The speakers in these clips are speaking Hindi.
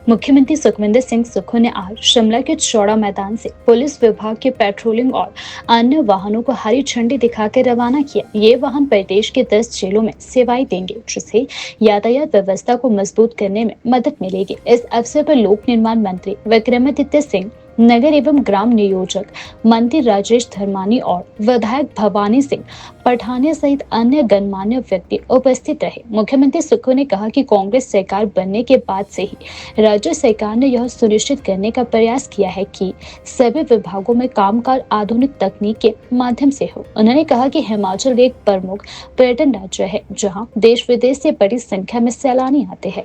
मुख्यमंत्री सुखविंदर सिंह सुक्खू ने आज शिमला के चौड़ा मैदान से पुलिस विभाग के पेट्रोलिंग और अन्य वाहनों को हरी झंडी दिखाकर रवाना किया। ये वाहन प्रदेश के 10 जिलों में सेवाएं देंगे, जिससे यातायात व्यवस्था को मजबूत करने में मदद मिलेगी। इस अवसर पर लोक निर्माण मंत्री विक्रमादित्य सिंह, नगर एवं ग्राम नियोजक मंत्री राजेश धर्मानी और विधायक भवानी सिंह पठानिया सहित अन्य गणमान्य व्यक्ति उपस्थित रहे। मुख्यमंत्री सुक्खू ने कहा कि कांग्रेस सरकार बनने के बाद से ही राज्य सरकार ने यह सुनिश्चित करने का प्रयास किया है कि सभी विभागों में कामकाज आधुनिक तकनीक के माध्यम से हो। उन्होंने कहा कि हिमाचल एक प्रमुख पर्यटन राज्य है, जहां देश विदेश से बड़ी संख्या में सैलानी आते हैं।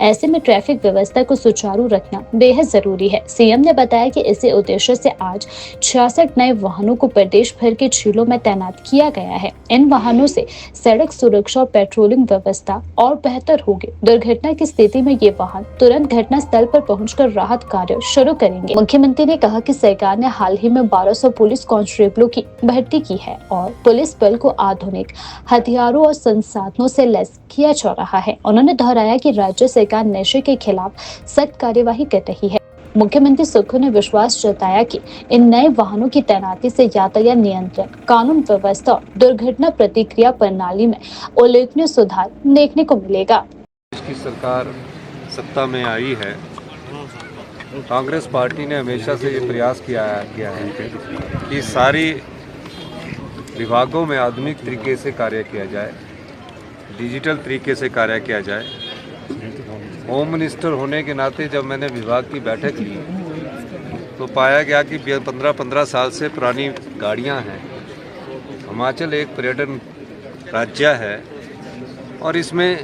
ऐसे में ट्रैफिक व्यवस्था को सुचारू रखना बेहद जरूरी है। सीएम ने बताया कि इसी उद्देश्य से आज 66 नए वाहनों को प्रदेश भर के जिलों में तैनात किया गया है। इन वाहनों से सड़क सुरक्षा और पेट्रोलिंग व्यवस्था और बेहतर होगी। दुर्घटना की स्थिति में ये वाहन तुरंत घटना स्थल पर पहुंचकर राहत कार्य शुरू करेंगे। मुख्यमंत्री ने कहा कि सरकार ने हाल ही में 1200 पुलिस कांस्टेबलों की भर्ती की है और पुलिस बल को आधुनिक हथियारों और संसाधनों से लैस किया जा रहा है। उन्होंने दोहराया कि राज्य सरकार नशे के खिलाफ सख्त कार्यवाही कर रही है। मुख्यमंत्री सुक्खू ने विश्वास जताया कि इन नए वाहनों की तैनाती से यातायात नियंत्रण, कानून व्यवस्था और दुर्घटना प्रतिक्रिया प्रणाली में उल्लेखनीय सुधार देखने को मिलेगा। देश की सरकार सत्ता में आई है। कांग्रेस पार्टी ने हमेशा से ये प्रयास किया है कि सारी विभागों में आधुनिक तरीके से कार्य किया जाए, डिजिटल तरीके से कार्य किया जाए। होम मिनिस्टर होने के नाते जब मैंने विभाग की बैठक ली तो पाया गया कि 15-15 साल से पुरानी गाड़ियां हैं। हिमाचल एक पर्यटन राज्य है और इसमें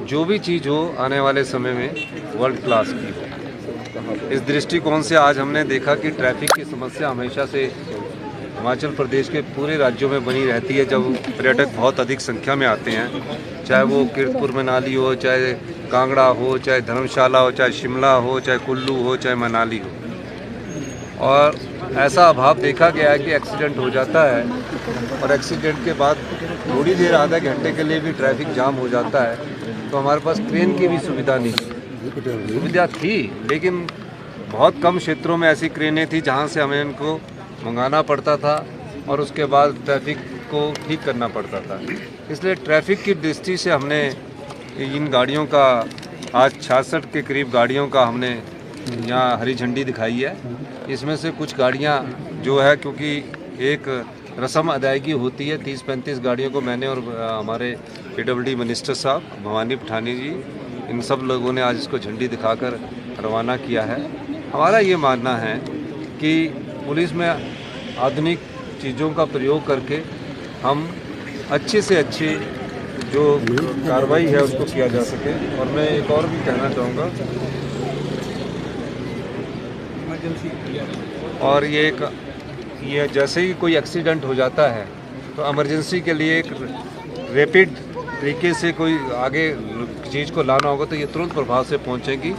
जो भी चीज़ हो आने वाले समय में वर्ल्ड क्लास की हो। इस दृष्टिकोण से आज हमने देखा कि ट्रैफिक की समस्या हमेशा से हिमाचल प्रदेश के पूरे राज्यों में बनी रहती है। जब पर्यटक बहुत अधिक संख्या में आते हैं, चाहे वो कीरतपुर मनाली हो, चाहे कांगड़ा हो, चाहे धर्मशाला हो, चाहे शिमला हो, चाहे कुल्लू हो, चाहे मनाली हो, और ऐसा अभाव देखा गया है कि एक्सीडेंट हो जाता है और एक्सीडेंट के बाद थोड़ी देर आधा घंटे के लिए भी ट्रैफिक जाम हो जाता है। तो हमारे पास ट्रेन की भी सुविधा नहीं थी। सुविधा थी लेकिन बहुत कम क्षेत्रों में ऐसी ट्रेनें थी जहाँ से हमें इनको मंगाना पड़ता था और उसके बाद ट्रैफिक को ठीक करना पड़ता था। इसलिए ट्रैफिक की दृष्टि से हमने इन गाड़ियों का आज 66 के करीब गाड़ियों का हमने यहाँ हरी झंडी दिखाई है। इसमें से कुछ गाड़ियाँ जो है, क्योंकि एक रस्म अदायगी होती है, 30-35 गाड़ियों को मैंने और हमारे पीडब्ल्यूडी मिनिस्टर साहब भवानी पठानिया जी, इन सब लोगों ने आज इसको झंडी दिखाकर रवाना किया है। हमारा ये मानना है कि पुलिस में आधुनिक चीज़ों का प्रयोग करके हम अच्छे से अच्छे जो कार्रवाई है उसको किया जा सके। और मैं एक और भी कहना चाहूँगा, और ये जैसे ही कोई एक्सीडेंट हो जाता है तो इमरजेंसी के लिए एक रैपिड तरीके से कोई आगे चीज़ को लाना होगा तो ये तुरंत प्रभाव से पहुँचेगी।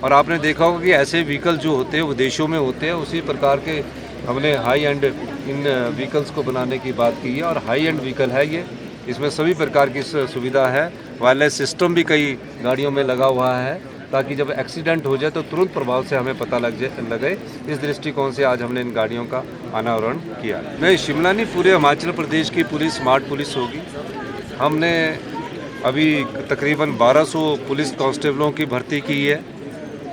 और आपने देखा होगा कि ऐसे व्हीकल जो होते हैं वो देशों में होते हैं, उसी प्रकार के हमने हाई एंड इन व्हीकल्स को बनाने की बात की है। और हाई एंड व्हीकल है ये, इसमें सभी प्रकार की सुविधा है। वायरलेस सिस्टम भी कई गाड़ियों में लगा हुआ है ताकि जब एक्सीडेंट हो जाए तो तुरंत प्रभाव से हमें पता लगे। इस दृष्टिकोण से आज हमने इन गाड़ियों का अनावरण किया। नहीं, शिमला नहीं, पूरे हिमाचल प्रदेश की पूरी स्मार्ट पुलिस होगी। हमने अभी तकरीबन 1200 पुलिस कांस्टेबलों की भर्ती की है।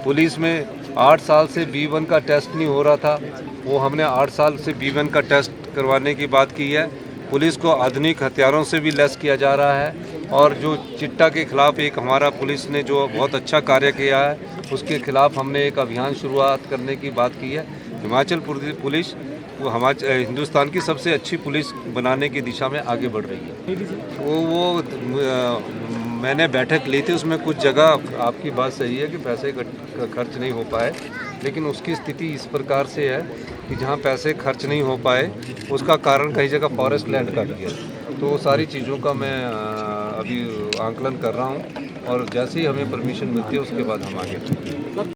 पुलिस में 8 साल से B1 का टेस्ट नहीं हो रहा था, वो हमने 8 साल से B1 का टेस्ट करवाने की बात की है। पुलिस को आधुनिक हथियारों से भी लैस किया जा रहा है और जो चिट्टा के खिलाफ एक हमारा पुलिस ने जो बहुत अच्छा कार्य किया है, उसके खिलाफ हमने एक अभियान शुरुआत करने की बात की है। हिमाचल पुलिस वो हिंदुस्तान की सबसे अच्छी पुलिस बनाने की दिशा में आगे बढ़ रही है। मैंने बैठक ली थी, उसमें कुछ जगह आपकी बात सही है कि पैसे खर्च नहीं हो पाए, लेकिन उसकी स्थिति इस प्रकार से है कि जहाँ पैसे खर्च नहीं हो पाए उसका कारण कई जगह फॉरेस्ट लैंड का भी है। तो सारी चीज़ों का मैं अभी आंकलन कर रहा हूँ और जैसे ही हमें परमिशन मिलती है उसके बाद हम आगे